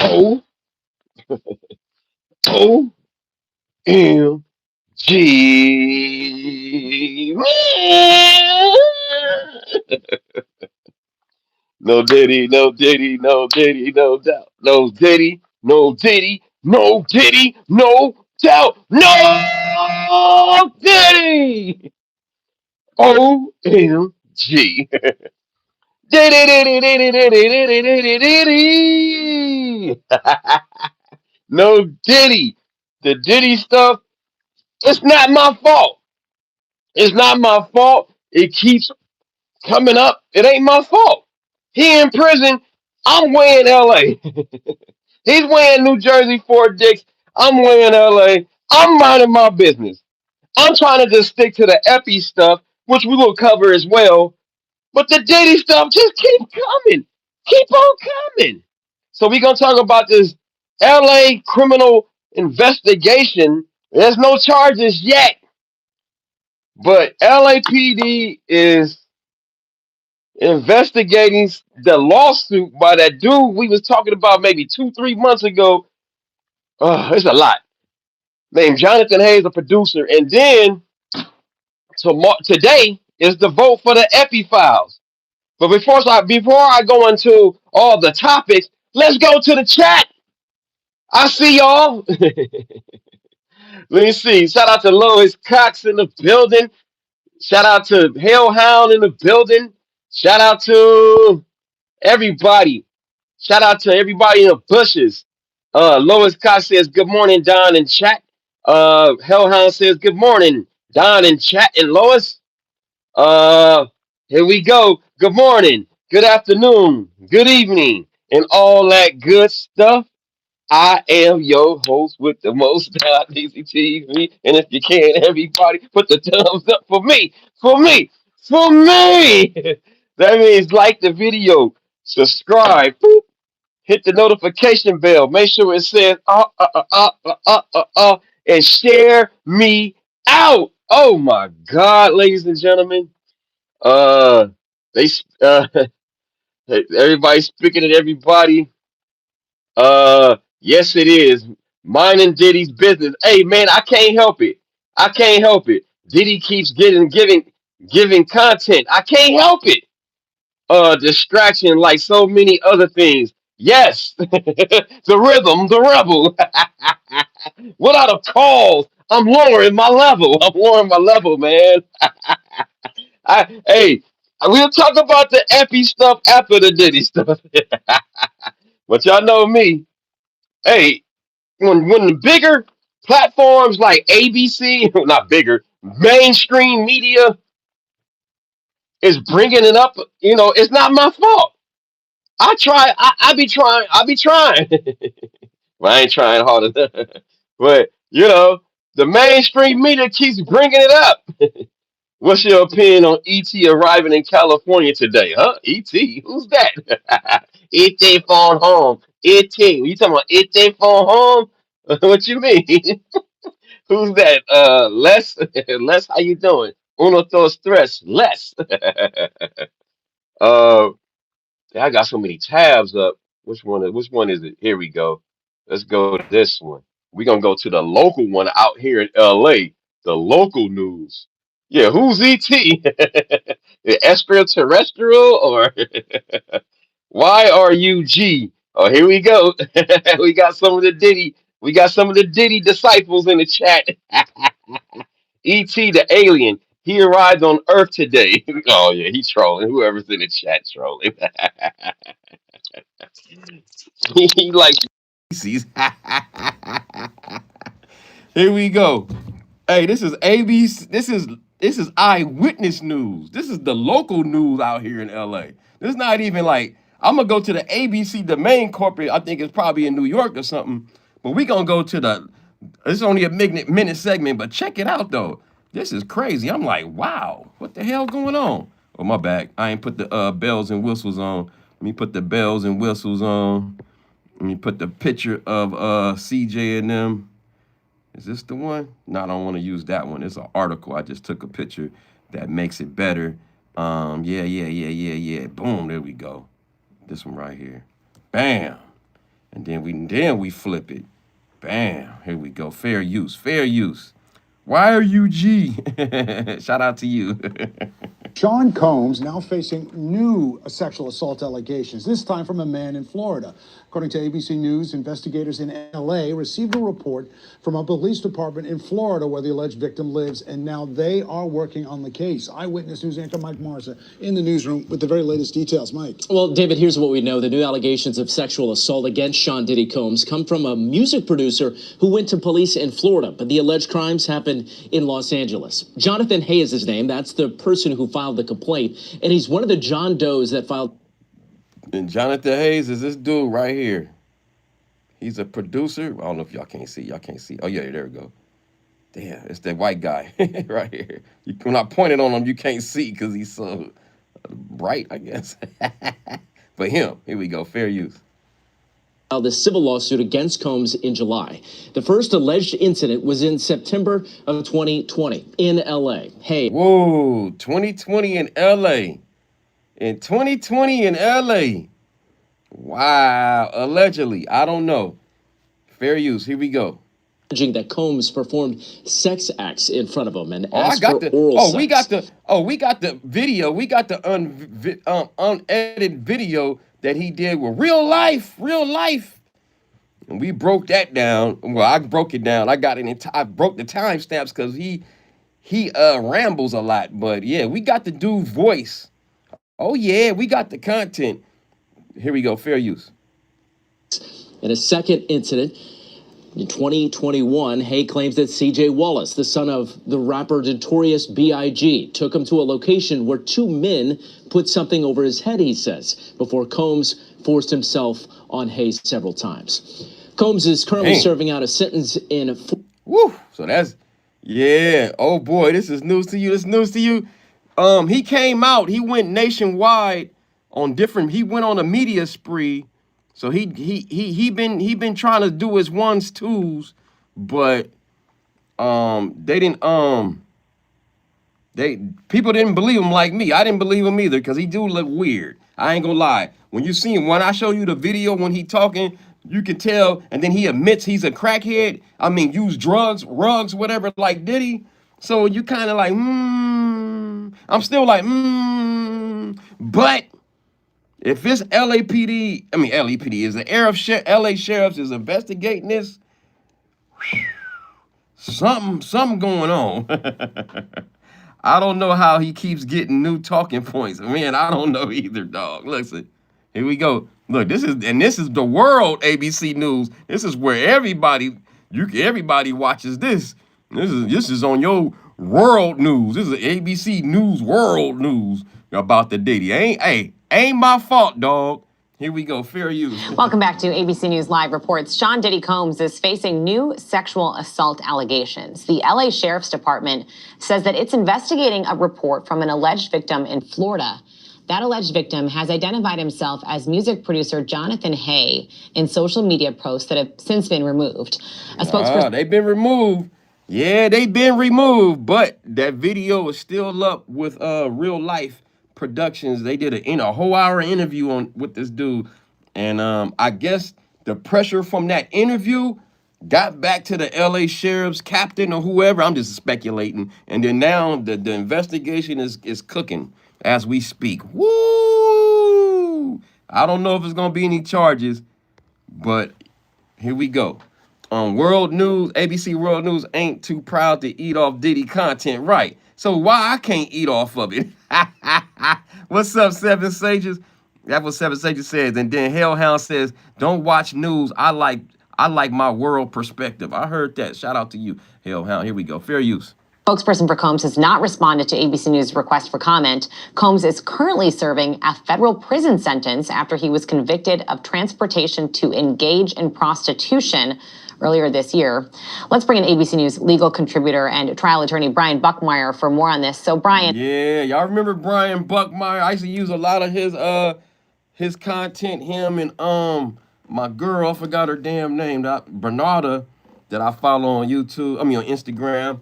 O O M G. No Diddy, no Diddy, no Diddy, no doubt. No Diddy, no Diddy, no Diddy, no doubt. No Diddy. OMG. Diddy. No Diddy. The Diddy stuff, it's not my fault. It's not my fault. It keeps coming up. It ain't my fault. He in prison. I'm way in LA. He's way in New Jersey, Fort Dix. I'm way in LA. I'm minding my business. I'm trying to just stick to the Eppy stuff, which we will cover as well. But the Diddy stuff just keep coming. Keep on coming. So we're gonna talk about this LA criminal investigation. There's no charges yet, but LAPD is investigating the lawsuit by that dude we was talking about maybe 2, 3 months ago. It's a lot. Named Jonathan Hayes, a producer, and then today is the vote for the Eppy files. But before I go into all the topics, let's go to the chat. I see y'all. Let me see. Shout out to Lois Cox in the building. Shout out to Hellhound in the building. Shout out to everybody. Shout out to everybody in the bushes. Lois Cox says good morning, Don in chat. Hellhound says good morning, Don in chat. And Lois, uh, here we go. Good morning, good afternoon, good evening, and all that good stuff. I am your host with the most DCTV. And if you can, everybody put the thumbs up for me, for me, for me. That means like the video, subscribe, boop, hit the notification bell. Make sure it says and share me out. Oh my God, ladies and gentlemen. Uh, they everybody's speaking at everybody. Yes, it is. Mine and Diddy's business. Hey, man, I can't help it. I can't help it. Diddy keeps giving content. I can't help it. Distraction like so many other things. Yes, the rhythm, the rebel. What are the calls? I'm lowering my level. I'm lowering my level, man. Hey, we'll talk about the Eppy stuff after the Diddy stuff. But y'all know me. Hey, when the bigger platforms like ABC, not bigger, mainstream media is bringing it up, it's not my fault. I be trying. Well, I ain't trying hard enough. But, the mainstream media keeps bringing it up. What's your opinion on ET arriving in California today? Huh? ET? Who's that? ET phone home. ET. You talking about ET phone home? What you mean? Who's that? Les? Les, how you doing? Uno, dos, tres. Les. uh, I got so many tabs up. Which one is it? Here we go. Let's go to this one. We're gonna go to the local one out here in LA. The local news. Yeah, who's ET? Extraterrestrial or YRUG? Oh, here we go. We got some of the Diddy. We got some of the Diddy disciples in the chat. ET the alien. He arrived on Earth today. Oh yeah, he's trolling. Whoever's in the chat trolling. He like species. Here we go. Hey, this is ABC. This is eyewitness news. This is the local news out here in LA. This is not even like I'm gonna go to the ABC, the main corporate. I think it's probably in New York or something. But we gonna go to the. It's only a minute segment, but check it out though. This is crazy. I'm like, wow, what the hell going on? Oh my bad. I ain't put the bells and whistles on. Let me put the bells and whistles on. Let me put the picture of CJ and them. Is this the one? No, I don't want to use that one. It's an article. I just took a picture that makes it better. Yeah. Boom, there we go. This one right here. Bam. And then we flip it. Bam. Here we go. Fair use. Fair use. Why are you G? Shout out to you. Sean Combs now facing new sexual assault allegations, this time from a man in Florida. According to ABC News, investigators in LA received a report from a police department in Florida where the alleged victim lives, and now they are working on the case. Eyewitness News anchor Mike Marza in the newsroom with the very latest details. Mike. Well, David, here's what we know. The new allegations of sexual assault against Sean Diddy Combs come from a music producer who went to police in Florida, but the alleged crimes happened in Los Angeles. Jonathan Hay is his name. That's the person who filed the complaint, and he's one of the John Does that filed. And Jonathan Hayes is this dude right here. He's a producer. I don't know if y'all can't see. Y'all can't see. Oh, yeah, there we go. Damn, it's that white guy right here. When I pointed on him, you can't see because he's so bright, I guess. But him, here we go, fair use. The civil lawsuit against Combs in July. The first alleged incident was in September of 2020 in L.A. Hey. Whoa, 2020 in L.A. In 2020 in L.A. Wow, allegedly. I don't know. Fair use. Here we go. That Combs performed sex acts in front of him and asked for oral sex. We got the video. We got the unedited video that he did with real life. And we broke that down. Well, I broke it down. I got it. I broke the timestamps because he rambles a lot. But yeah, we got the dude's voice. Oh yeah, we got the content. Here we go. Fair use. In a second incident in 2021, Hay claims that C.J. Wallace, the son of the rapper notorious B.I.G., took him to a location where two men put something over his head, he says, before Combs forced himself on Hay several times. Combs is currently serving out a sentence in... Woo! So that's... Yeah. Oh, boy, this is news to you. This is news to you. He came out. He went nationwide on different... He went on a media spree. So he been trying to do his ones twos, but people didn't believe him like me. I didn't believe him either because he do look weird. I ain't gonna lie. When you see him, when I show you the video when he talking, you can tell, and then he admits he's a crackhead. I mean, use drugs, rugs, whatever, like Diddy. So you kind of like, I'm still like, but. If it's LAPD is the LA sheriffs is investigating this, something going on. I don't know how he keeps getting new talking points. Man, I don't know either, dog. Listen, here we go. Look, this is the world ABC News. This is where everybody watches this. This is on your world news. This is ABC News World News about the Diddy. Ain't my fault, dog. Here we go. Fair use. Welcome back to ABC News Live reports. Sean Diddy Combs is facing new sexual assault allegations. The LA Sheriff's Department says that it's investigating a report from an alleged victim in Florida. That alleged victim has identified himself as music producer Jonathan Hay in social media posts that have since been removed. A spokesperson. They've been removed. Yeah, they've been removed, but that video is still up with Real Life Productions. They did a whole hour interview with this dude, and I guess the pressure from that interview got back to the LA sheriff's captain or whoever. I'm just speculating, and then now the investigation is cooking as we speak. Woo! I don't know if it's gonna be any charges, but here we go. World News, ABC World News ain't too proud to eat off Diddy content, right? So why I can't eat off of it? What's up, Seven Sages? That's what Seven Sages says. And then Hellhound says, don't watch news. I like my world perspective. I heard that. Shout out to you, Hellhound. Here we go. Fair use. Spokesperson for Combs has not responded to ABC News' request for comment. Combs is currently serving a federal prison sentence after he was convicted of transportation to engage in prostitution earlier this year. Let's bring in ABC News legal contributor and trial attorney Brian Buckmeyer for more on this. So, Brian. Yeah, y'all remember Brian Buckmeyer? I used to use a lot of his content, him and my girl, I forgot her damn name, Bernarda, that I follow on YouTube, on Instagram.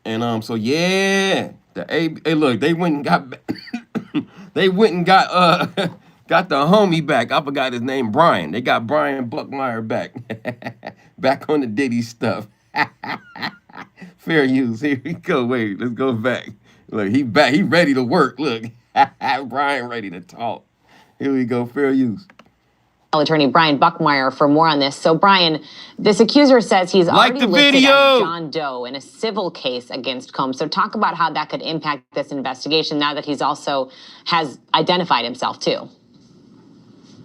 And so yeah, hey look, they went and got Got the homie back. I forgot his name, Brian. They got Brian Buckmeyer back. Back on the Diddy stuff. Fair use. Here we go. Wait, let's go back. Look, he back. He ready to work. Look. Brian ready to talk. Here we go. Fair use. Attorney Brian Buckmeyer for more on this. So, Brian, this accuser says he's already listed as John Doe in a civil case against Combs. So, talk about how that could impact this investigation now that he's also has identified himself too.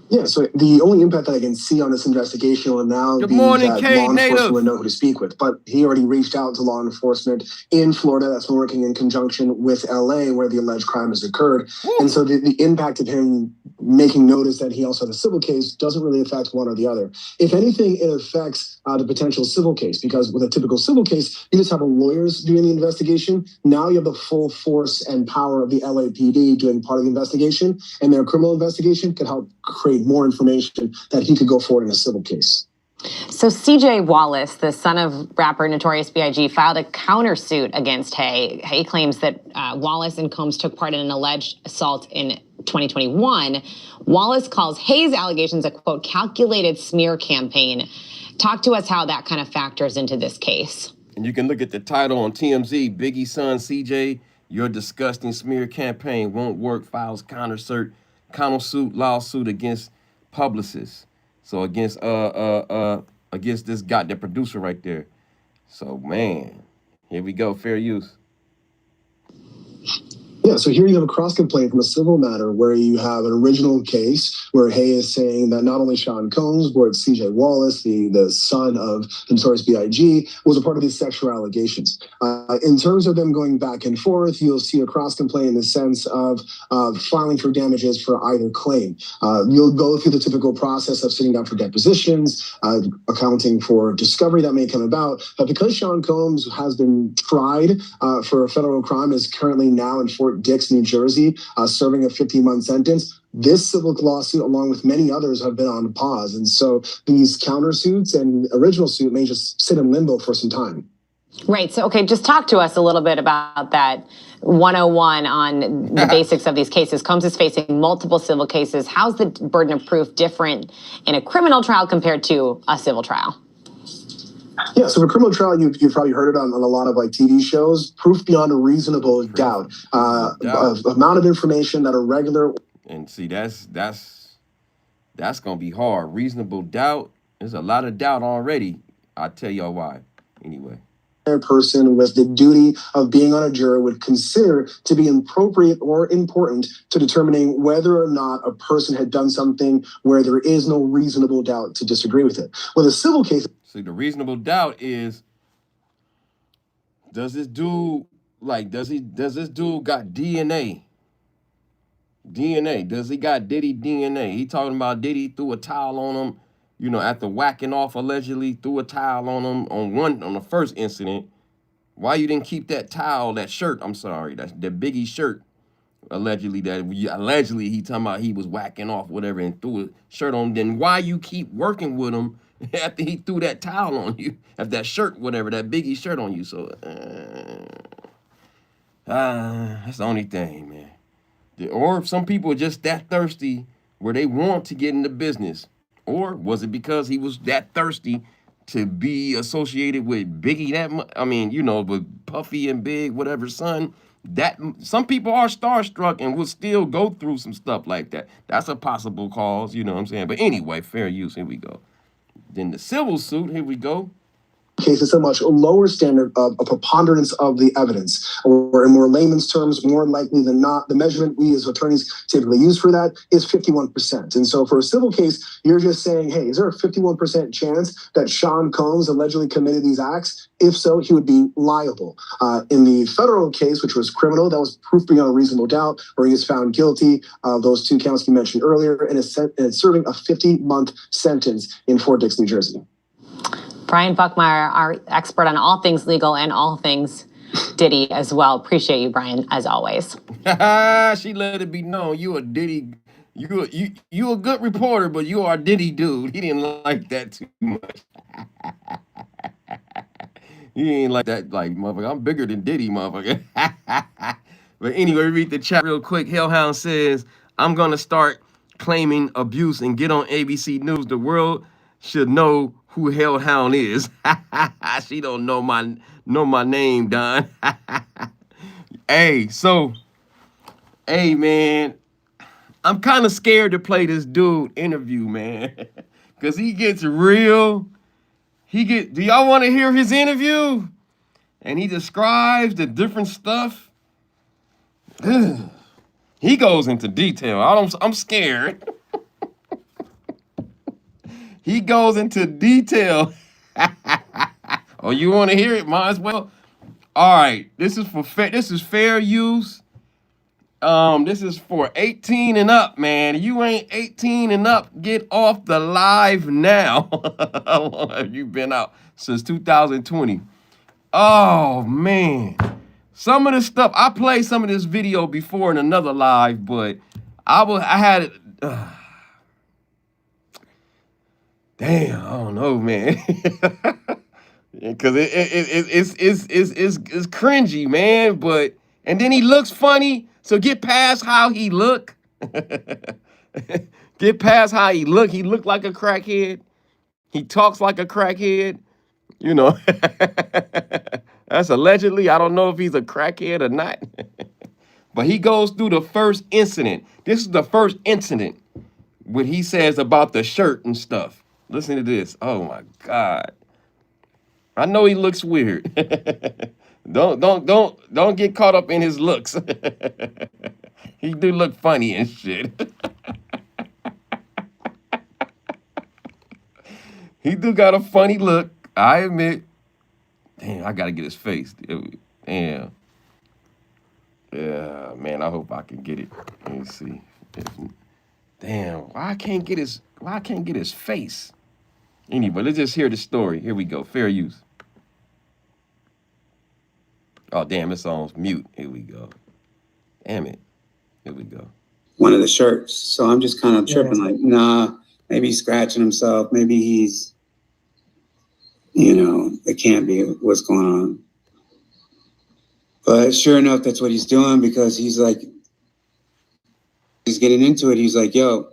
Yeah, so the only impact that I can see on this investigation will now Good be morning, that K law enforcement Native. will know who to speak with. But he already reached out to law enforcement in Florida that's been working in conjunction with LA where the alleged crime has occurred. Woo. And so the impact of him making notice that he also had a civil case doesn't really affect one or the other. If anything, it affects the potential civil case, because with a typical civil case, you just have lawyers doing the investigation. Now you have the full force and power of the LAPD doing part of the investigation, and their criminal investigation could help create more information that he could go forward in a civil case. So CJ Wallace, the son of rapper Notorious B.I.G., filed a countersuit against Hay. Hay claims that Wallace and Combs took part in an alleged assault in 2021. Wallace calls Hay's allegations a, quote, calculated smear campaign. Talk to us how that kind of factors into this case. And you can look at the title on TMZ. Biggie's son, CJ, your disgusting smear campaign won't work, files countersuit lawsuit against Publicist. So against this guy, the producer right there. So man, here we go, fair use. Yeah, so here you have a cross complaint from a civil matter where you have an original case where Hay is saying that not only Sean Combs, but CJ Wallace, the son of the Notorious B.I.G., was a part of these sexual allegations. In terms of them going back and forth, you'll see a cross complaint in the sense of filing for damages for either claim. You'll go through the typical process of sitting down for depositions, accounting for discovery that may come about. But because Sean Combs has been tried for a federal crime, is currently now in Fort Dix, New Jersey, serving a 15-month sentence. This civil lawsuit, along with many others, have been on pause. And so these countersuits and original suit may just sit in limbo for some time. Right. So, okay, just talk to us a little bit about that 101 on the basics of these cases. Combs is facing multiple civil cases. How's the burden of proof different in a criminal trial compared to a civil trial? Yeah, so for criminal trial, you've probably heard it on a lot of like TV shows. Proof beyond a reasonable doubt. Amount of information that a regular. And see, that's gonna be hard. Reasonable doubt. There's a lot of doubt already. I'll tell y'all why. Anyway. A person with the duty of being on a jury would consider to be appropriate or important to determining whether or not a person had done something where there is no reasonable doubt to disagree with it. With a civil case. See, the reasonable doubt is, does this dude does this dude got DNA? DNA. Does he got Diddy DNA? He talking about Diddy threw a towel on him, you know, after whacking off allegedly, threw a towel on him on the first incident. Why you didn't keep that towel, that shirt? I'm sorry, that's the Biggie shirt. Allegedly he talking about he was whacking off whatever and threw a shirt on him. Then why you keep working with him after he threw that towel on you, after that shirt, whatever, that Biggie shirt on you? So that's the only thing, man. Or some people are just that thirsty where they want to get into business. Or was it because he was that thirsty to be associated with Biggie that much? I mean, you know, with Puffy and Big, whatever, son. That some people are starstruck and will still go through some stuff like that. That's a possible cause, you know what I'm saying? But anyway, fair use, here we go. Then the civil suit, here we go. Case is a much lower standard of a preponderance of the evidence, or in more layman's terms, more likely than not, the measurement we as attorneys typically use for that is 51%. And so for a civil case, you're just saying, hey, is there a 51% chance that Sean Combs allegedly committed these acts? If so, he would be liable. In the federal case, which was criminal, that was proof beyond a reasonable doubt, where he was found guilty of those two counts you mentioned earlier, and is serving a 50-month sentence in Fort Dix, New Jersey. Brian Buckmeyer, our expert on all things legal and all things Diddy as well. Appreciate you, Brian, as always. She let it be known you a Diddy. You a good reporter, but you are a Diddy dude. He didn't like that too much. He ain't like that, like, motherfucker, I'm bigger than Diddy, motherfucker. But anyway, read the chat real quick. Hellhound says, I'm gonna start claiming abuse and get on ABC News. The world should know who Hellhound is. She don't know my name, Don. Hey, so, hey, man, I'm kind of scared to play this dude interview, man, because he gets real. Do y'all want to hear his interview? And he describes the different stuff. He goes into detail. I'm scared. He goes into detail. Oh, you want to hear it? Might as well. All right, this is fair use. This is for 18 and up, man. You ain't 18 and up, get off the live now. How long have you been out? Since 2020. Oh, man. Some of this stuff, I played some of this video before in another live, but I had it. Damn, I don't know, man. Because it's cringy, man. But and then he looks funny. So get past how he look. Get past how he look. He look like a crackhead. He talks like a crackhead. You know. That's allegedly. I don't know if he's a crackhead or not. But he goes through the first incident. This is the first incident. What he says about the shirt and stuff. Listen to this. Oh my God. I know he looks weird. Don't get caught up in his looks. He do look funny and shit. He do got a funny look. I admit. Damn, I gotta get his face. Damn. Yeah, man. I hope I can get it. Let me see. Damn. Why I can't get his face? Anyway, let's just hear the story. Here we go. Fair use. Oh, damn, it's on mute. Here we go. Damn it. Here we go. One of the shirts. So I'm just kind of tripping, like, nah, maybe he's scratching himself. Maybe he's, it can't be what's going on. But sure enough, that's what he's doing, because he's like, he's getting into it. He's like, yo,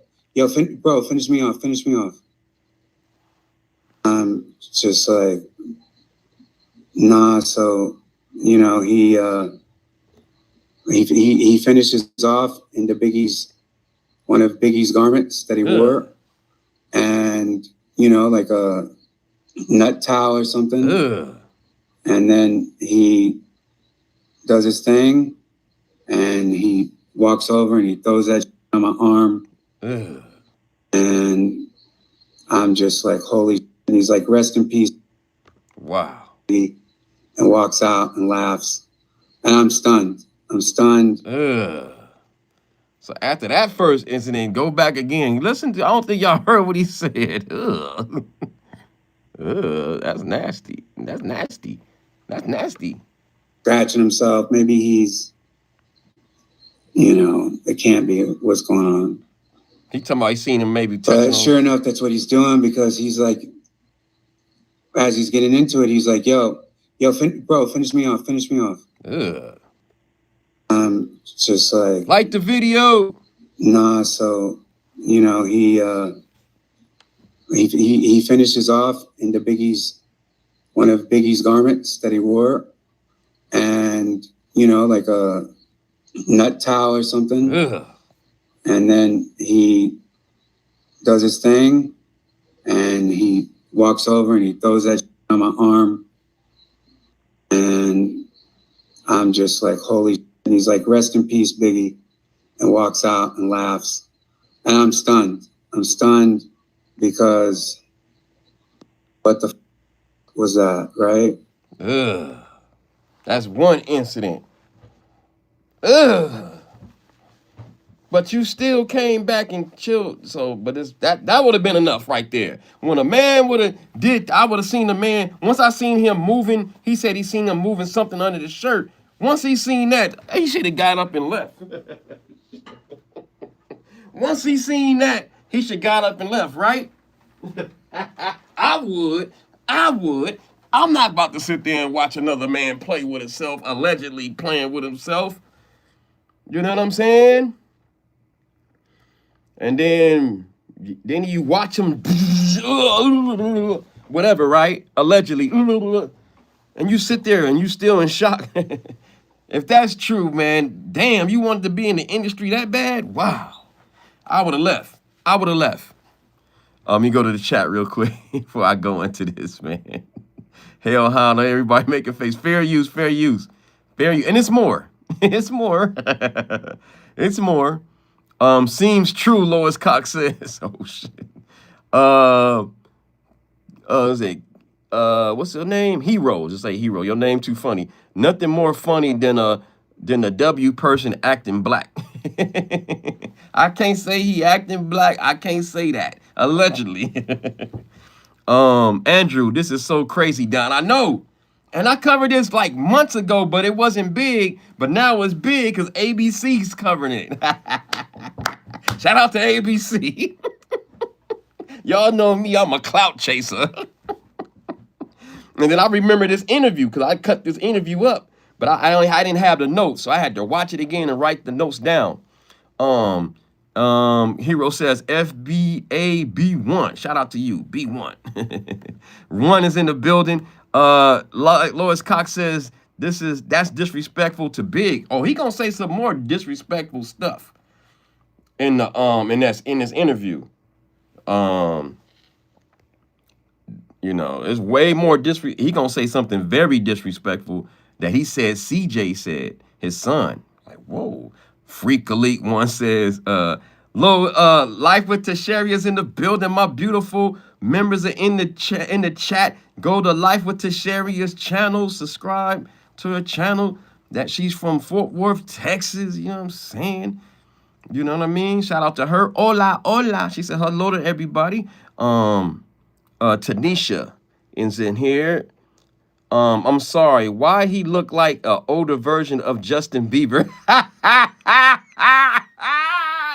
bro, finish me off. I'm just like, nah. So, he finishes off into one of Biggie's garments that he wore, and like a nut towel or something. And then he does his thing, and he walks over and he throws that on my arm. And I'm just like, holy shit. And he's like, rest in peace. Wow. And walks out and laughs. And I'm stunned. So after that first incident, go back again. Listen to, I don't think y'all heard what he said. That's nasty. Scratching himself. Maybe he's, it can't be what's going on. He talking about he seen him maybe touching. But sure enough, that's what he's doing, because he's like, as he's getting into it, he's like, yo, bro, finish me off. Just like the video. Nah. So, he finishes off into one of Biggie's garments that he wore, and like a nut towel or something. And then he does his thing, and he walks over and he throws that on my arm, and I'm just like, holy shit. And he's like, rest in peace, Biggie, and walks out and laughs. And I'm stunned because what the was that, right? That's one incident. But you still came back and chilled. So, but that would have been enough right there. When a man I would have seen the man. Once I seen him moving, he said he seen him moving something under the shirt. Once he seen that, he should have got up and left. Once he seen that, he should got up and left, right? I would. I'm not about to sit there and watch another man play with himself, allegedly playing with himself. You know what I'm saying? And then you watch him, whatever, right? Allegedly. And you sit there and you still in shock. If that's true, man, damn, you wanted to be in the industry that bad? Wow. I would have left. Let me go to the chat real quick before I go into this, man. Hell, Honda, everybody make a face. Fair use. And it's more. It's more. It's more. Seems true, Lois Cox says. Oh shit. Is it what's your name? Hero. Just say Hero. Your name too funny. Nothing more funny than a W person acting black. I can't say he acting black. I can't say that. Allegedly. Andrew, this is so crazy, Don. I know. And I covered this like months ago, but it wasn't big. But now it's big because ABC's covering it. Shout out to ABC. Y'all know me, I'm a clout chaser. And then I remember this interview because I cut this interview up, but I didn't have the notes, so I had to watch it again and write the notes down. Hero says FBA B1. Shout out to you, B1. One is in the building. Lois Cox says that's disrespectful to Big. Oh, he gonna say some more disrespectful stuff in the in this interview. You know, it's way more he gonna say something very disrespectful that he said CJ said, his son. Like, whoa. Freak Elite one says, Life with Tashari is in the building. My beautiful members are in the chat. Go to Life with Tashari's channel. Subscribe to her channel. That she's from Fort Worth, Texas. You know what I'm saying? You know what I mean? Shout out to her. Hola, hola. She said hello to everybody. Tanisha is in here. I'm sorry. Why he look like an older version of Justin Bieber?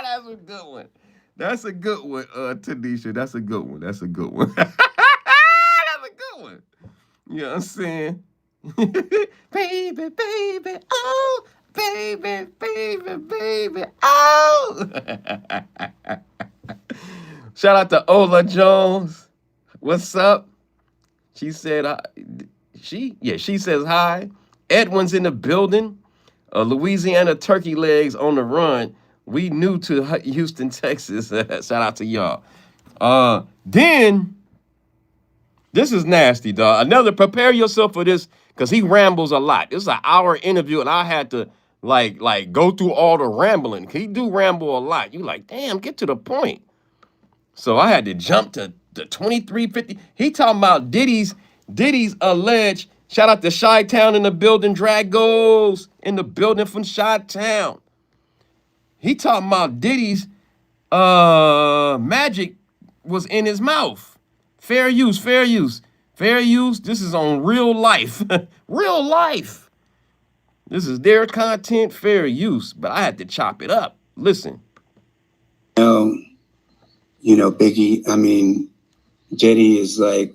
That's a good one. That's a good one, Tanisha. That's a good one. That's a good one. That's a good one. You know what I'm saying? Baby, baby, oh, baby, baby, baby, oh. Shout out to Ola Jones. What's up? She said, she says hi. Edwin's in the building. Louisiana turkey legs on the run. We new to Houston, Texas. Shout out to y'all. Then, this is nasty, dog. Another, prepare yourself for this, because he rambles a lot. This is an hour interview, and I had to, like go through all the rambling. He do ramble a lot. You like, damn, get to the point. So I had to jump to the 2350. He talking about Diddy's alleged. Shout out to Chi-Town in the building. Dragos in the building from Chi-Town. He talking about Diddy's magic was in his mouth. Fair use. This is on real life. Real life. This is their content, fair use. But I had to chop it up. Listen. You know, Biggie, I mean, Diddy is like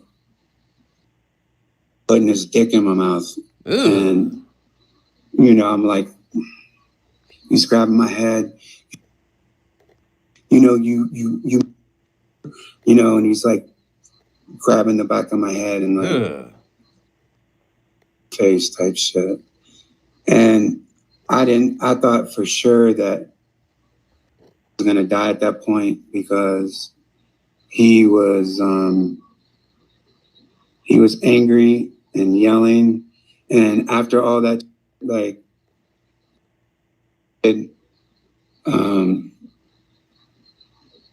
putting his dick in my mouth. Ew. And, you know, I'm like, he's grabbing my head. You know, you know, and he's like grabbing the back of my head and like face type shit. And I thought for sure that I was gonna die at that point because he was angry and yelling, and after all that, like,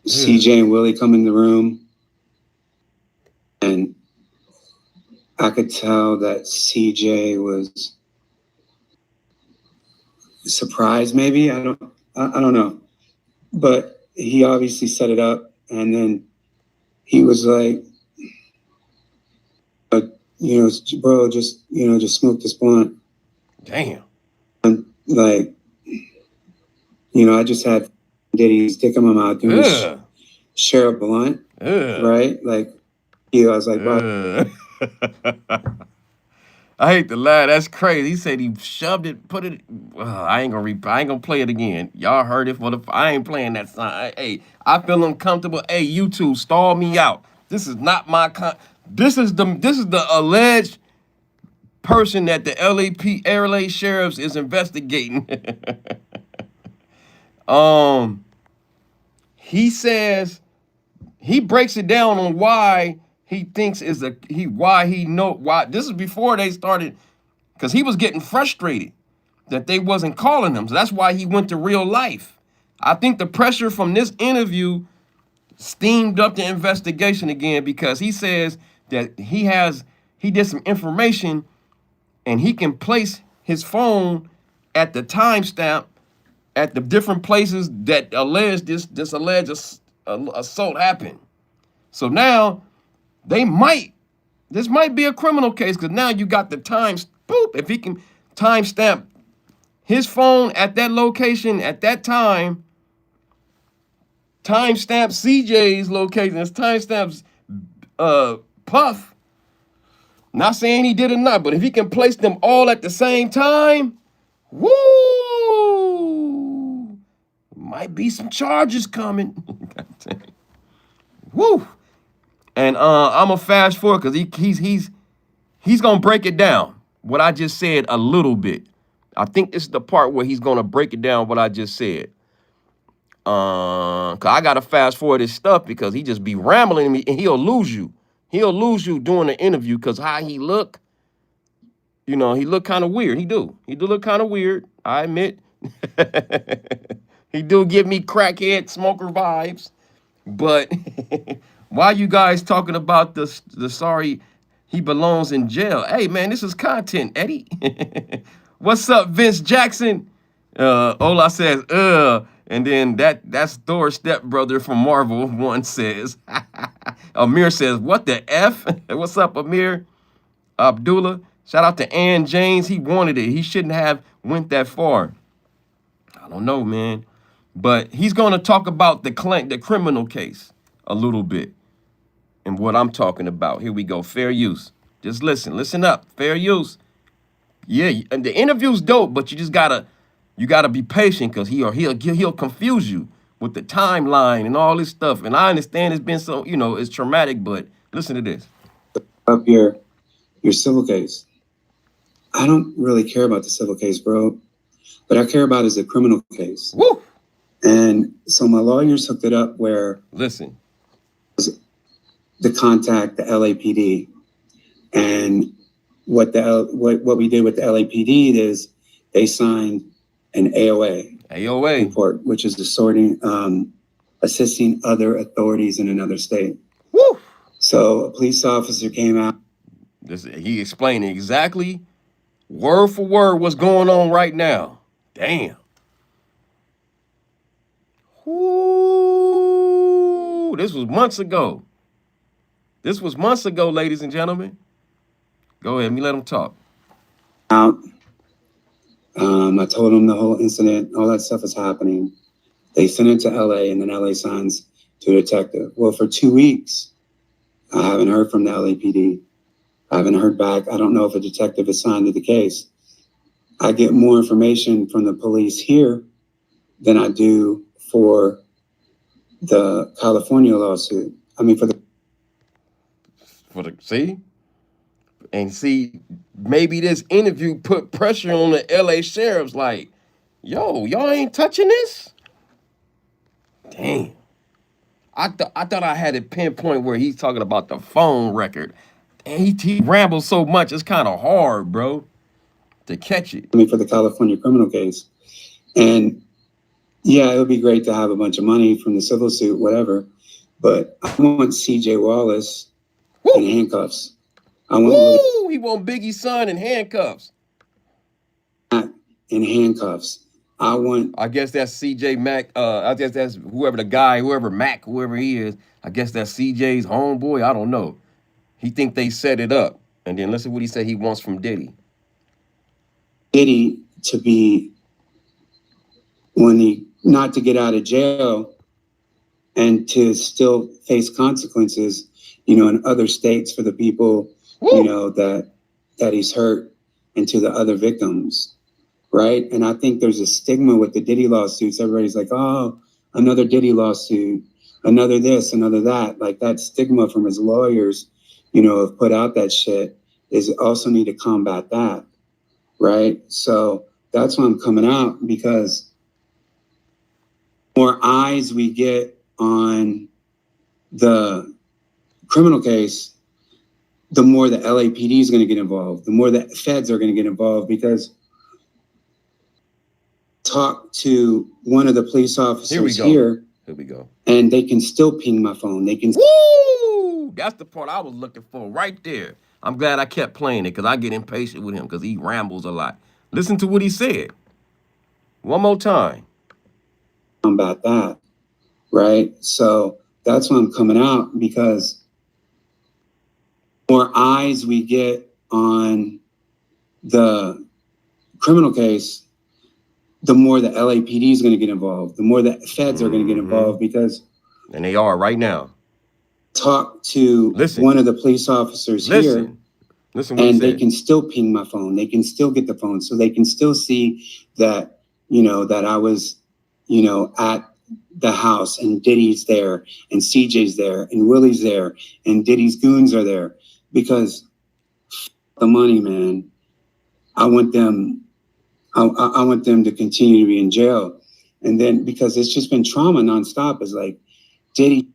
CJ and Willie come in the room, and I could tell that CJ was surprised, maybe. I don't know. But he obviously set it up, and then he was like, you know, bro, just smoke this blunt. Damn. And like, you know, I just had Diddy's dick in my mouth doing share a blunt, right? Like, I was like, bro. I hate to laugh. That's crazy. He said he shoved it, put it. I ain't gonna play it again. Y'all heard it for the. I ain't playing that song. Hey, I feel uncomfortable. Hey, YouTube, stall me out. This is not my This is the alleged person that the LA sheriffs is investigating. He says he breaks it down on why he thinks is why this is before they started, because he was getting frustrated that they wasn't calling him. So that's why he went to real life. I think the pressure from this interview steamed up the investigation again, because he says that he did some information and he can place his phone at the timestamp at the different places that this alleged assault happened. So now this might be a criminal case, because now you got the if he can timestamp his phone at that location at that time, timestamp CJ's location, it's timestamps Puff. Not saying he did or not, but if he can place them all at the same time, woo, might be some charges coming. Woo. And I'm gonna fast forward because he's gonna break it down what I just said a little bit. I think this is the part where he's gonna break it down what I just said. Cause I gotta fast forward his stuff because he just be rambling me and he'll lose you. He'll lose you during the interview because how he look, he look kind of weird. He do look kind of weird. I admit. He do give me crackhead smoker vibes. But why you guys talking about the sorry he belongs in jail? Hey man, this is content, Eddie. What's up, Vince Jackson? Ola says, and then that's Thor's stepbrother from Marvel. One says, Amir says, what the F? What's up, Amir? Abdullah, shout out to Ann James. He wanted it. He shouldn't have went that far. I don't know, man. But he's going to talk about the criminal case a little bit and what I'm talking about. Here we go. Fair use. Just listen up. Fair use. Yeah, and the interview's dope, but you gotta be patient because he'll confuse you with the timeline and all this stuff. And I understand it's been so, it's traumatic, but listen to this. Up your civil case. I don't really care about the civil case, bro. What I care about is the criminal case. Woo! And so my lawyers hooked it up where listen, the contact the LAPD, and what we did with the LAPD is they signed an AOA report, which is assisting other authorities in another state. Woo! So a police officer came out. He explained exactly word for word what's going on right now. Damn. Ooh, this was months ago. Ladies and gentlemen. Go ahead, let me let him talk. Out. I told him the whole incident, all that stuff is happening. They sent it to LA, and then LA signs to a detective. Well, for 2 weeks, I haven't heard from the LAPD. I haven't heard back. I don't know if a detective is signed to the case. I get more information from the police here than I do for the California lawsuit. I mean, see, maybe this interview put pressure on the LA sheriffs like, yo, y'all ain't touching this? Damn. I thought I had it pinpoint where he's talking about the phone record. And he rambles so much, it's kind of hard, bro, to catch it. I mean, for the California criminal case. And yeah, it would be great to have a bunch of money from the civil suit, whatever. But I want CJ Wallace in handcuffs. He want Biggie's son in handcuffs. In handcuffs. I guess that's CJ Mac. I guess that's whoever he is. I guess that's CJ's homeboy. I don't know. He think they set it up. And then listen what he said he wants from Diddy. Diddy to be not to get out of jail and to still face consequences, in other states for the people, that that he's hurt and to the other victims, right? And I think there's a stigma with the Diddy lawsuits. Everybody's like, oh, another Diddy lawsuit, another this, another that. Like that stigma from his lawyers, you know, have put out that shit is also need to combat that, right? So that's why I'm coming out, because the more eyes we get on the criminal case, the more the LAPD is going to get involved, the more the feds are going to get involved, because talk to one of the police officers here we go. And they can still ping my phone. They can. Woo! That's the part I was looking for right there. I'm glad I kept playing it because I get impatient with him because he rambles a lot. Listen to what he said. One more time. About that, right? So that's why I'm coming out, because the more eyes we get on the criminal case, the more the LAPD is going to get involved, the more the feds are going to get involved, because. And they are right now. Talk to one of the police officers here. Listen, and they can still ping my phone. They can still get the phone, so they can still see that, you know, that I was, you know, at the house, and Diddy's there, and CJ's there, and Willie's there, and Diddy's goons are there, because the money, man. I want them to continue to be in jail, and then because it's just been trauma nonstop. It's like Diddy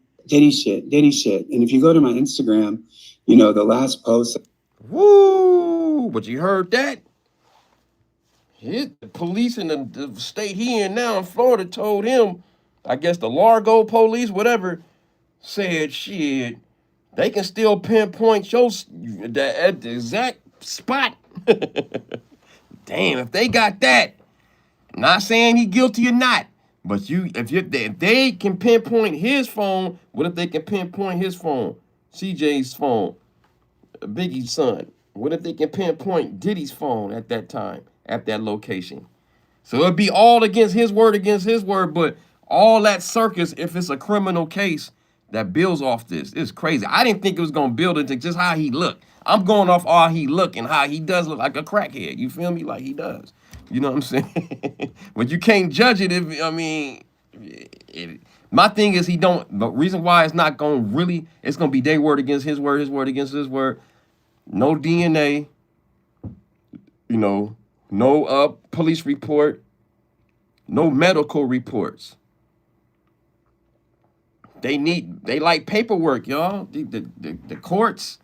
shit. And if you go to my Instagram, you know, the last post. Woo! But you heard that? The police in the state he in now in Florida told him, I guess the Largo police, whatever, said, shit, they can still pinpoint your at the exact spot. Damn, if they got that, not saying he guilty or not, but if they can pinpoint his phone, what if they can pinpoint his phone, CJ's phone, Biggie's son? What if they can pinpoint Diddy's phone at that time, at that location? So it'd be all against his word, but all that circus, if it's a criminal case that builds off this, it's crazy. I didn't think it was gonna build into just how he looked. I'm going off how he look and how he does look like a crackhead. You feel me? Like he does. You know what I'm saying? But you can't judge it if, I mean, my thing is the reason why it's not gonna really, it's gonna be their word against his word against his word. No DNA, you know, no police report, no medical reports. They like paperwork, y'all. The courts.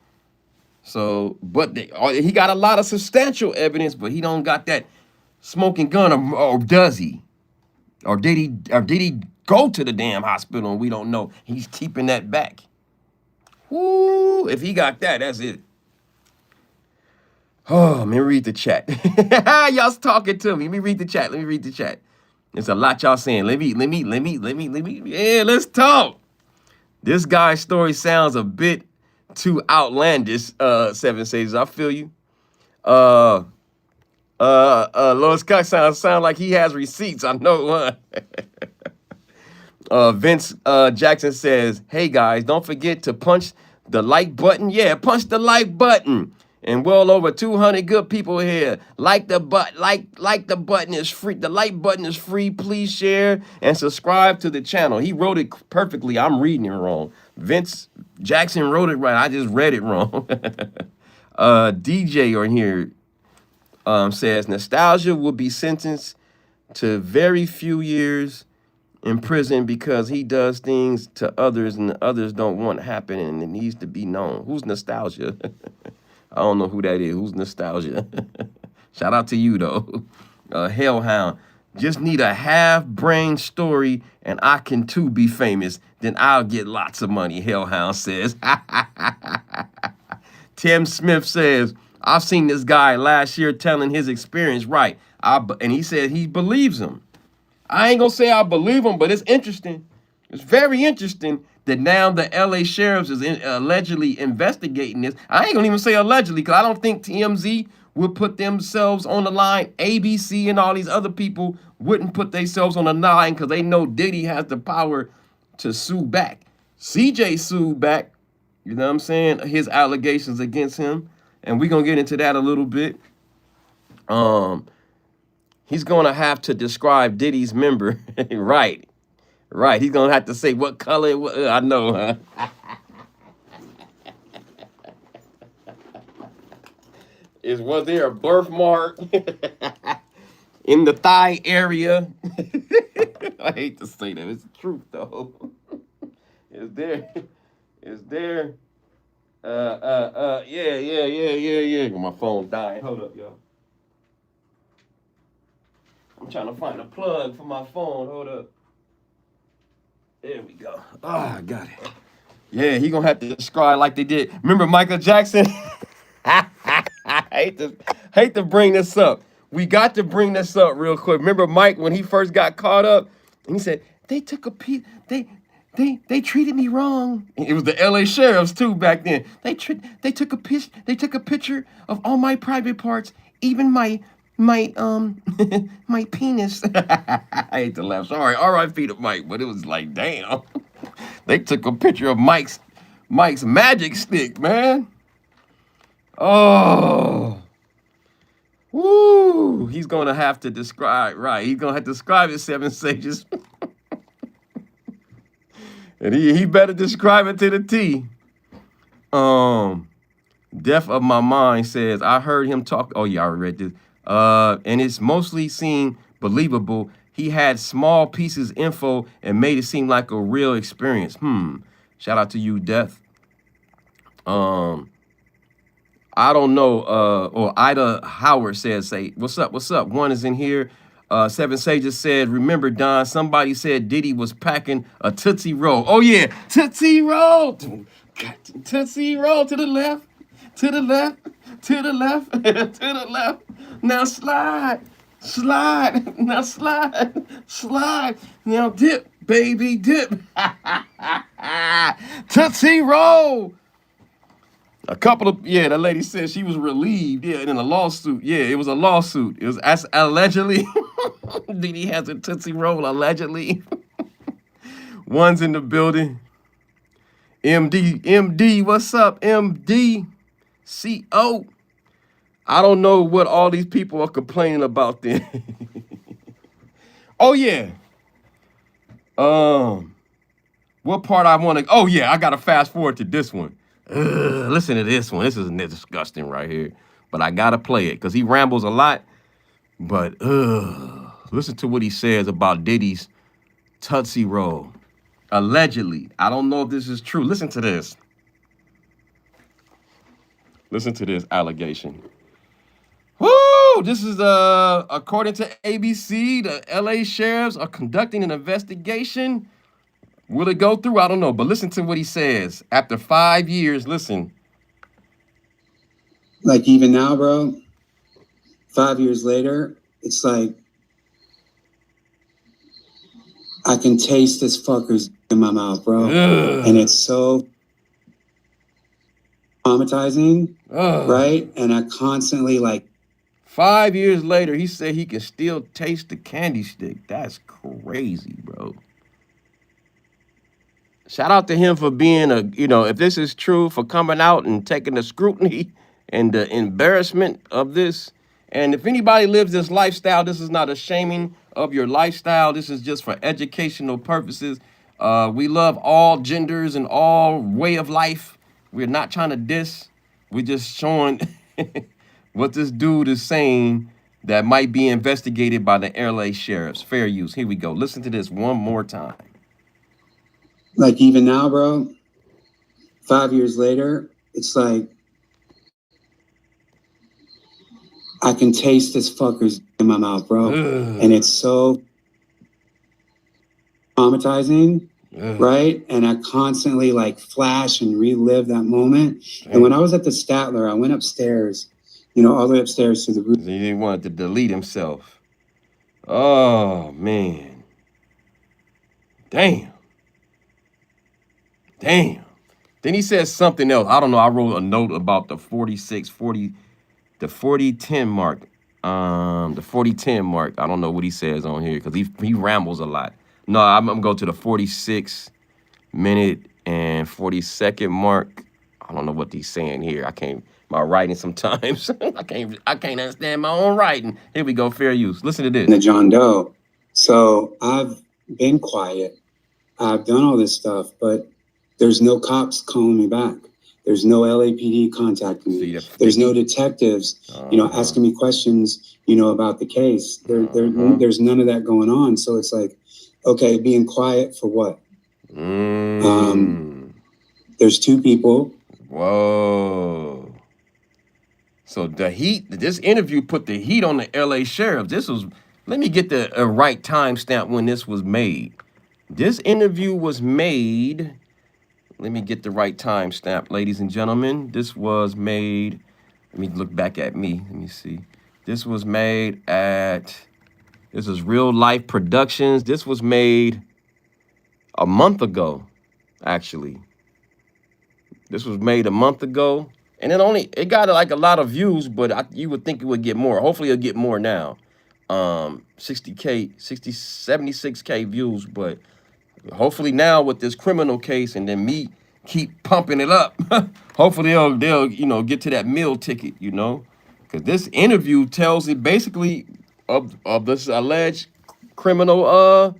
So, but he got a lot of substantial evidence, but he don't got that smoking gun, or does he? Or did he go to the damn hospital and we don't know? He's keeping that back. Woo! If he got that, that's it. Oh, let me read the chat. Y'all talking to me. Let me read the chat. There's a lot y'all saying. Let me. Yeah, let's talk. This guy's story sounds a bit too outlandish, Seven Sages. I feel you. Lois Cox sound like he has receipts. I know one. Vince Jackson says, hey guys, don't forget to punch the like button. Yeah, punch the like button. And well over 200 good people here. Like the button is free. The like button is free. Please share and subscribe to the channel. He wrote it perfectly. I'm reading it wrong. Vince Jackson wrote it right. I just read it wrong. DJ on here says Nostalgia will be sentenced to very few years in prison because he does things to others and the others don't want to happen, and it needs to be known. Who's Nostalgia? I don't know who that is. Who's Nostalgia? Shout out to you, though. Hellhound. Just need a half-brain story, and I can, too, be famous. Then I'll get lots of money, Hellhound says. Tim Smith says, I've seen this guy last year telling his experience right. And he said he believes him. I ain't going to say I believe him, but it's interesting. It's very interesting that now the LA sheriffs is allegedly investigating this. I ain't gonna even say allegedly, because I don't think TMZ would put themselves on the line. ABC and all these other people wouldn't put themselves on the line because they know Diddy has the power to sue back. CJ sued back, you know what I'm saying? His allegations against him. and we're gonna get into that a little bit. He's gonna have to describe Diddy's member, right? Right. He's gonna have to say what color. I know, huh? Was there a birthmark in the thigh area? I hate to say that. It's the truth though. Is there? Is there? Yeah. My phone dying. Hold up, y'all. I'm trying to find a plug for my phone. Hold up. There we go. I got it. Yeah, he gonna have to describe like they did. Remember Michael Jackson? I hate to bring this up. We got to bring this up real quick. Remember Mike when he first got caught up, and he said they took a piece. They treated me wrong. It was the LA sheriffs too back then. They took a picture of all my private parts, even my my penis. I hate to laugh. Sorry, R.I.P. to Mike, but it was like, damn. They took a picture of Mike's magic stick, man. Oh. Woo. He's gonna have to describe, right? He's gonna have to describe his 7 sages. And he better describe it to the T. Death of My Mind says, I heard him talk. Oh, yeah, I read this. And it's mostly seemed believable. He had small pieces info and made it seem like a real experience. Shout out to you, Death. I don't know. Or Ida Howard says, what's up? One is in here. 7 Sages said, remember, Don, somebody said Diddy was packing a Tootsie Roll. Oh, yeah, Tootsie Roll. Tootsie Roll to the left, to the left, to the left, to the left. Now slide. Now slide. Now dip, baby, dip. Tootsie Roll. A couple of, the lady said she was relieved, in a lawsuit. Yeah, it was a lawsuit. It was allegedly. Diddy has a Tootsie Roll, allegedly. One's in the building. MD, what's up, MD? CO. I don't know what all these people are complaining about then. Oh, yeah. What part I want to, I got to fast forward to this one. Listen to this one. This is disgusting right here. But I got to play it because he rambles a lot. But listen to what he says about Diddy's Tootsie Roll. Allegedly. I don't know if this is true. Listen to this. Listen to this allegation. Woo! This is, according to ABC, the LA sheriffs are conducting an investigation. Will it go through? I don't know. But listen to what he says. After 5 years, listen. Like even now, bro, 5 years later, it's like, I can taste this fucker's in my mouth, bro. Ugh. And it's so traumatizing, right? And I constantly 5 years later, he said he can still taste the candy stick. That's crazy, bro. Shout out to him for being if this is true, for coming out and taking the scrutiny and the embarrassment of this. And if anybody lives this lifestyle, this is not a shaming of your lifestyle. This is just for educational purposes. We love all genders and all way of life. We're not trying to diss. We're just showing what this dude is saying that might be investigated by the LA sheriffs. Fair use. Here we go. Listen to this one more time. Like even now, bro, 5 years later, it's like, I can taste this fucker's in my mouth, bro. Ugh. And it's so traumatizing, right? And I constantly flash and relive that moment. Damn. And when I was at the Statler, I went upstairs, all the way upstairs to the roof. He wanted to delete himself. Oh, man. Damn. Then he says something else. I don't know. I wrote a note about the 40-10 mark. The 40-10 mark. I don't know what he says on here because he rambles a lot. No, I'm going to go to the 46-minute and 40-second mark. I don't know what he's saying here. I can't My writing sometimes. I can't understand my own writing. Here we go, fair use. Listen to this. The John Doe. So I've been quiet. I've done all this stuff, but there's no cops calling me back. There's no LAPD contacting me. There's no detectives, asking me questions, about the case. There's none of that going on. So it's like, okay, being quiet for what? There's two people. Whoa. So this interview put the heat on the LA sheriff. Let me get the right timestamp when this was made. This interview was made, let me get the right timestamp, ladies and gentlemen. This was made, let me look back at me. Let me see. This was made this is Real Life Productions. This was made a month ago, actually. This was made a month ago. And it got like a lot of views, but you would think it would get more. Hopefully it'll get more now. 76K views, but hopefully now with this criminal case and then me keep pumping it up, hopefully they'll get to that meal ticket, because this interview tells it basically of this alleged criminal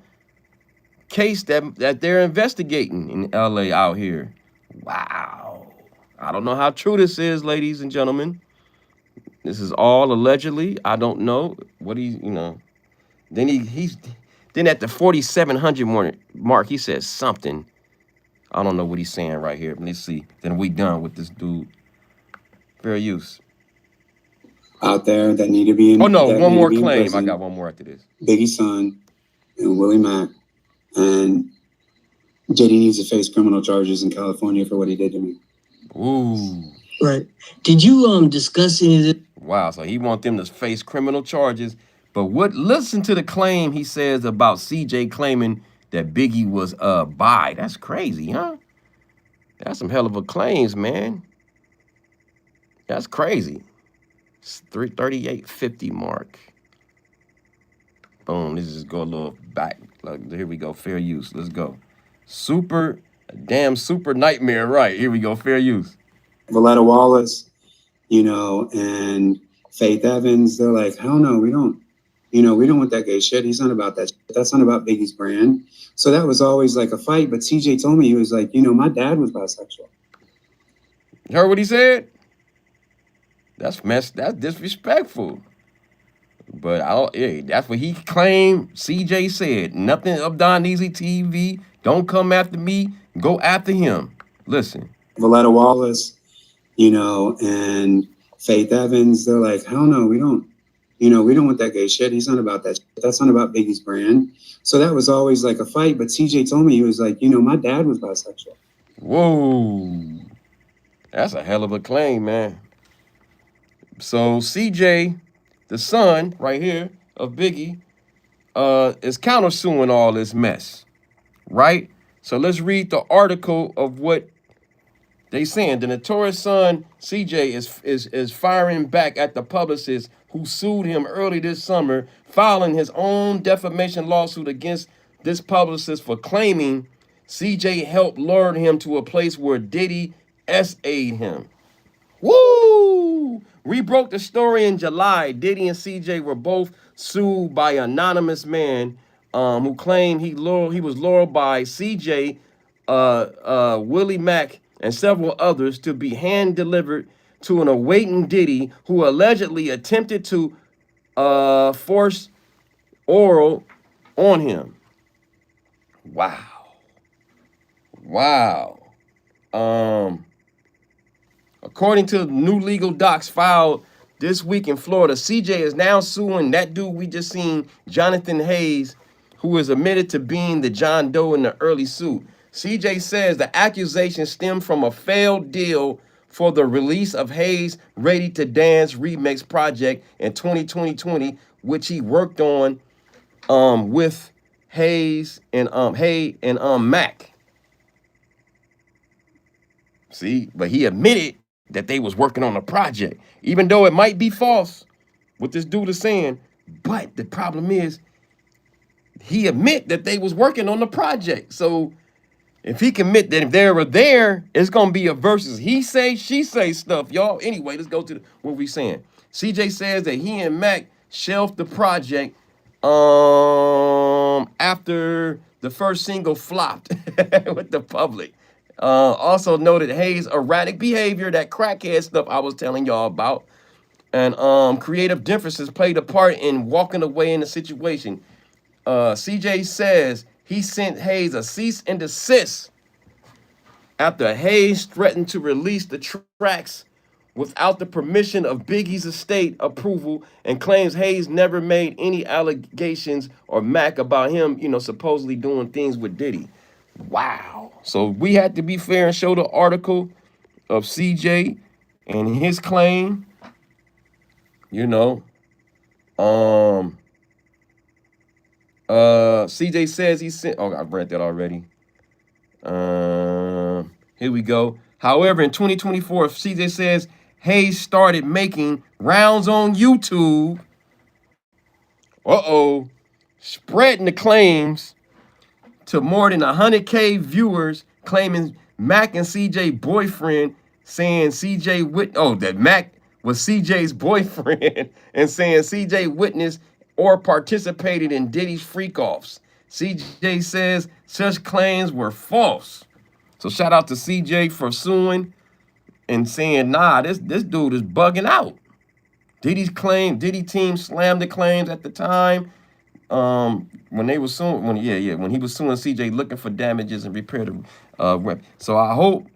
case that they're investigating in LA out here. Wow. I don't know how true this is, ladies and gentlemen. This is all allegedly. I don't know what Then then at the 4,700 mark, he says something. I don't know what he's saying right here. Let's see. Then we done with this dude. Fair use. Out there that need to be in. Oh no, one more claim. I got one more after this. Biggie's son and Willie Mack, and Diddy needs to face criminal charges in California for what he did to me. Ooh. Right. Did you discuss any of this? Wow, so he want them to face criminal charges. But listen to the claim he says about CJ claiming that Biggie was bi. That's crazy, huh? That's some hell of a claims, man. That's crazy. It's 338.50 mark. Boom. Let's just go a little back. Look, here we go. Fair use. Let's go. Super nightmare. Right. Here we go. Fair use. Valletta Wallace, and Faith Evans, they're like, hell no, we don't want that gay shit. He's not about that shit. That's not about Biggie's brand. So that was always like a fight. But CJ told me, he was like, my dad was bisexual. You heard what he said? That's disrespectful. But that's what he claimed. CJ said, nothing of Don Easy TV. Don't come after me. Go after him. Listen. Valletta Wallace, and Faith Evans, they're like, hell no, we don't want that gay shit. He's not about that shit. That's not about Biggie's brand. So that was always like a fight. But CJ told me, he was like, my dad was bisexual. Whoa. That's a hell of a claim, man. So CJ, the son right here of Biggie, is countersuing all this mess, right? So let's read the article of what they saying. The notorious son, CJ, is firing back at the publicist who sued him early this summer, filing his own defamation lawsuit against this publicist for claiming CJ helped lure him to a place where Diddy SA'd him. Woo! We broke the story in July. Diddy and CJ were both sued by an anonymous man who claimed he was lured by CJ, Willie Mack, and several others to be hand-delivered to an awaiting Diddy who allegedly attempted to force oral on him. Wow. According to new legal docs filed this week in Florida, CJ is now suing that dude we just seen, Jonathan Hayes, who is admitted to being the John Doe in the early suit. CJ says the accusation stemmed from a failed deal for the release of Hayes' Ready to Dance remix project in 2020, which he worked on with Hayes and Mac. See, but he admitted that they was working on a project, even though it might be false, what this dude is saying. But the problem is, he admit that they was working on the project. So If he can admit that if they were there, it's gonna be a versus he say, she say stuff, y'all. Anyway, let's go to what we saying. CJ says that he and Mac shelved the project after the first single flopped with the public. Also noted Hayes' erratic behavior, that crackhead stuff I was telling y'all about, and creative differences played a part in walking away in the situation. CJ says he sent Hayes a cease and desist after Hayes threatened to release the tracks without the permission of Biggie's estate approval, and claims Hayes never made any allegations or Mac about him, supposedly doing things with Diddy. Wow. So we had to be fair and show the article of CJ and his claim, CJ says he sent, I read that already. Here we go. However, in 2024, CJ says Hayes started making rounds on YouTube. Spreading the claims to more than 100K viewers, claiming Mac and CJ boyfriend, saying that Mac was CJ's boyfriend, and saying CJ witnessed or participated in Diddy's freak-offs. CJ says such claims were false. So shout out to CJ for suing and saying, nah, this dude is bugging out. Diddy team slammed the claims at the time. When they were suing, when he was suing CJ looking for damages and repair the rep. So I hope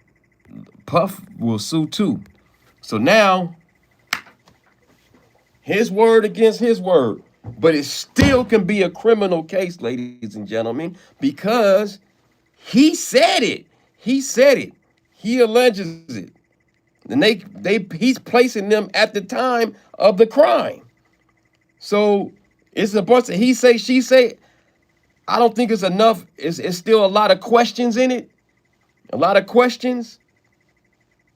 Puff will sue too. So now, his word against his word. But it still can be a criminal case, ladies and gentlemen, because he said it. He said it. He alleges it. And he's placing them at the time of the crime. So it's a bunch of he say, she say. I don't think it's enough. It's still a lot of questions in it. A lot of questions.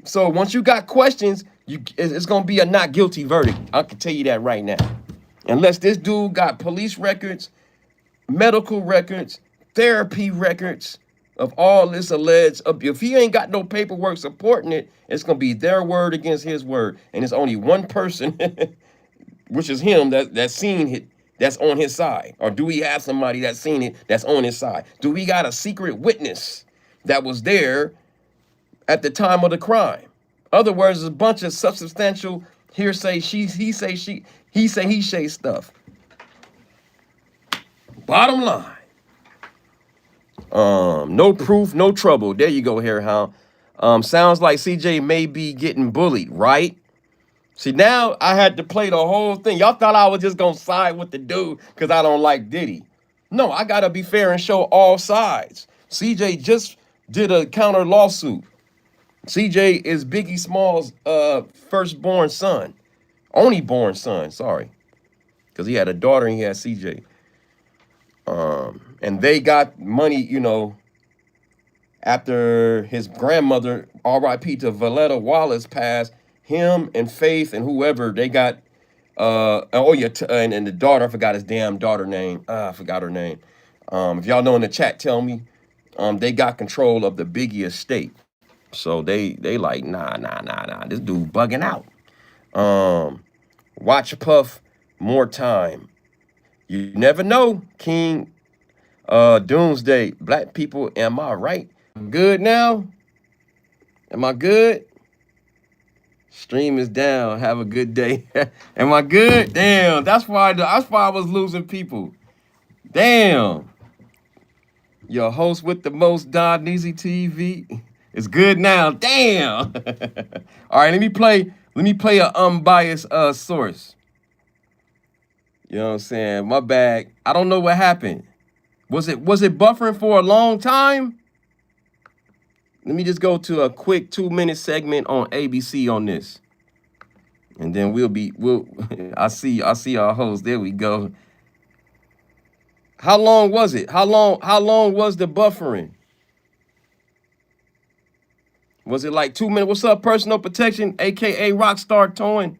So once you got questions, it's going to be a not guilty verdict. I can tell you that right now. Unless this dude got police records, medical records, therapy records of all this alleged abuse. If he ain't got no paperwork supporting it, it's going to be their word against his word. And it's only one person, which is him, that's seen it, that's on his side. Or do we have somebody that's seen it that's on his side? Do we got a secret witness that was there at the time of the crime? Other words, it's a bunch of substantial hearsay, he say stuff. Bottom line. No proof, no trouble. There you go, Harry Hound. Sounds like CJ may be getting bullied, right? See, now I had to play the whole thing. Y'all thought I was just gonna side with the dude because I don't like Diddy. No, I gotta be fair and show all sides. CJ just did a counter lawsuit. CJ is Biggie Small's firstborn son. Only born son, sorry. Because he had a daughter and he had CJ. And they got money, after his grandmother, R.I.P. to Valetta Wallace, passed. Him and Faith and whoever, they got, and the daughter, I forgot his damn daughter name. I forgot her name. If y'all know in the chat, tell me. They got control of the Biggie estate. So they like, nah, this dude bugging out. Watch Puff more time. You never know, King. Doomsday. Black people, am I right? Good now? Am I good? Stream is down. Have a good day. Am I good? Damn. That's why I was losing people. Damn. Your host with the most, Don Easy TV. It's good now. Damn. All right, let me play an unbiased source. You know what I'm saying? My bad. I don't know what happened. Was it buffering for a long time? Let me just go to a quick 2-minute segment on ABC on this. And then I see our host. There we go. How long was it? How long was the buffering? Was it like 2 minutes? What's up, Personal Protection, aka Rockstar Towing?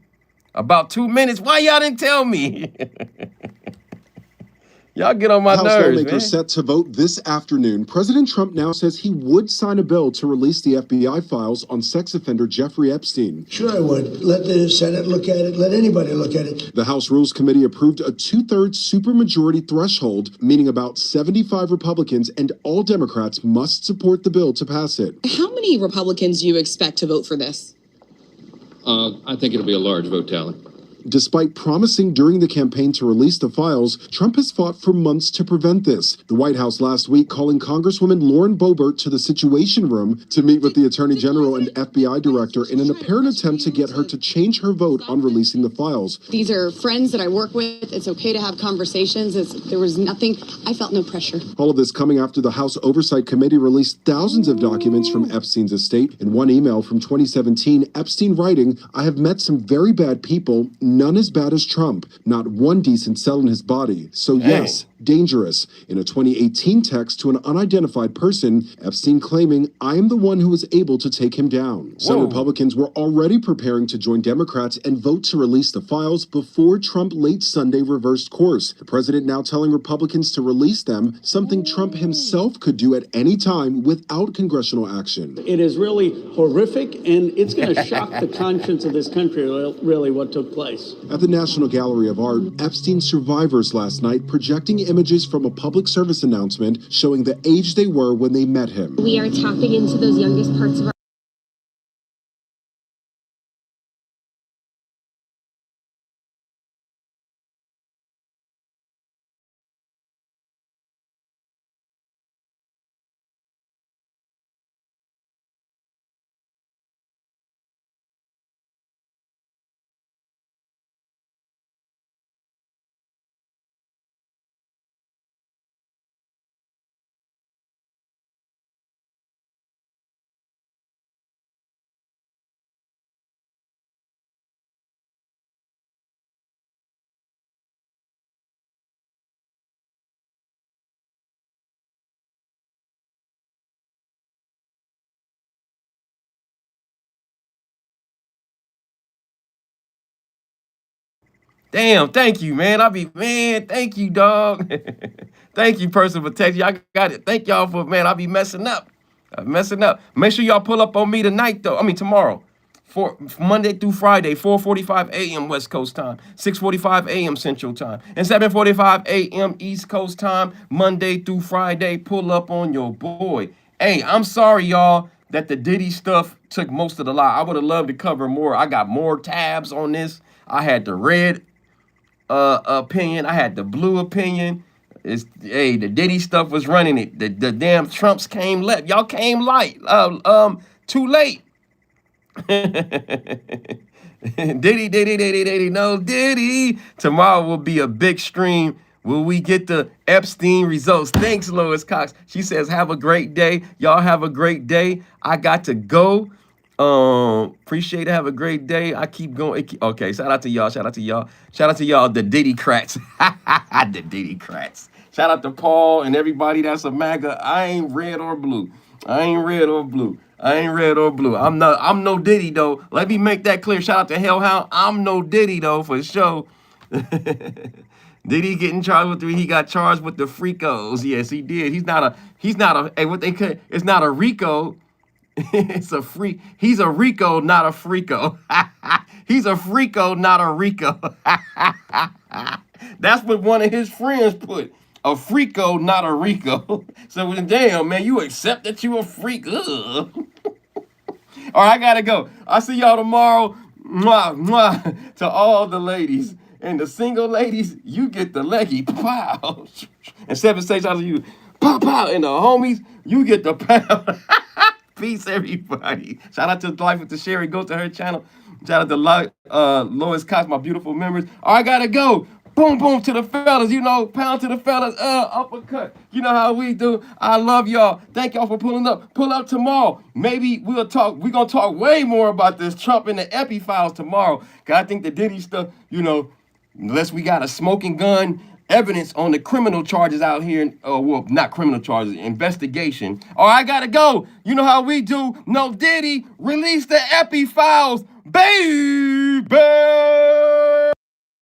About 2 minutes. Why y'all didn't tell me? Y'all get on my House nerves, lawmakers man. set to vote this afternoon. President Trump now says he would sign a bill to release the FBI files on sex offender Jeffrey Epstein. Sure, I would. Let the Senate look at it. Let anybody look at it. The House Rules Committee approved a 2/3 supermajority threshold, meaning about 75 Republicans and all Democrats must support the bill to pass it. How many Republicans do you expect to vote for this? I think it'll be a large vote tally. Despite promising during the campaign to release the files, Trump has fought for months to prevent this. The White House last week calling Congresswoman Lauren Boebert to the Situation Room to meet with the Attorney General and FBI Director in an apparent attempt to get her to change her vote on releasing the files. These are friends that I work with. It's okay to have conversations. There was nothing. I felt no pressure. All of this coming after the House Oversight Committee released thousands of documents from Epstein's estate. In one email from 2017, Epstein writing, "I have met some very bad people, none as bad as Trump, not one decent cell in his body. So yes, dangerous." In a 2018 text to an unidentified person, Epstein claiming, "I am the one who was able to take him down." Some Republicans were already preparing to join Democrats and vote to release the files before Trump late Sunday reversed course. The president now telling Republicans to release them, something Trump himself could do at any time without congressional action. It is really horrific, and it's going to shock the conscience of this country, really, what took place. At the National Gallery of Art, Epstein survivors last night projecting images from a public service announcement showing the age they were when they met him. We are tapping into those youngest parts of our Damn, thank you, man. Thank you, dog. Thank you, person for text. Y'all got it. Thank y'all for, man, I be messing up. I'm messing up. Make sure y'all pull up on me tonight, though. I mean, tomorrow. Monday through Friday, 4:45 a.m. West Coast time, 6:45 a.m. Central time, and 7:45 a.m. East Coast time, Monday through Friday. Pull up on your boy. Hey, I'm sorry, y'all, that the Diddy stuff took most of the lie. I would have loved to cover more. I got more tabs on this. I had the red opinion. I had the blue opinion. The Diddy stuff was running it. The damn Trumps came left. Y'all came light. Too late. Diddy, no Diddy. Tomorrow will be a big stream. Will we get the Epstein results? Thanks, Lois Cox. She says, have a great day. Y'all have a great day. I got to go. Appreciate it. Have a great day. I keep going. Okay, shout out to y'all. Shout out to y'all. Shout out to y'all, the Diddy crats. The Diddy crats. Shout out to Paul and everybody that's a MAGA. I ain't red or blue. I'm no Diddy though. Let me make that clear. Shout out to Hellhound. I'm no Diddy though, for sure. Did he get in charged with he got charged with the Fricos? Yes, he did. He's not a hey, what they could, it's not a Rico. It's a free. He's a Rico, not a Frico. He's a Frico, not a Rico. That's what one of his friends put. A Frico, not a Rico. So damn, man, you accept that you a freak. Ugh. All right, I gotta go. I'll see y'all tomorrow. Mwah, mwah. To all the ladies. And the single ladies, you get the leggy. Pow. And 7 states out of you. Pow, pow. And the homies, you get the pound. Peace, everybody. Shout out to Life with the Sherry. Go to her channel. Shout out to Lois Cox, my beautiful members. All right, I gotta go. Boom, boom to the fellas. You know, pound to the fellas. Uppercut. You know how we do. I love y'all. Thank y'all for pulling up. Pull up tomorrow. Maybe we'll talk. We're going to talk way more about this Trump and the Eppy files tomorrow. Because I think the Diddy stuff, you know, unless we got a smoking gun evidence on the criminal charges out here. Well, not criminal charges, investigation. All right, I got to go. You know how we do. No Diddy. Release the Eppy files. Baby.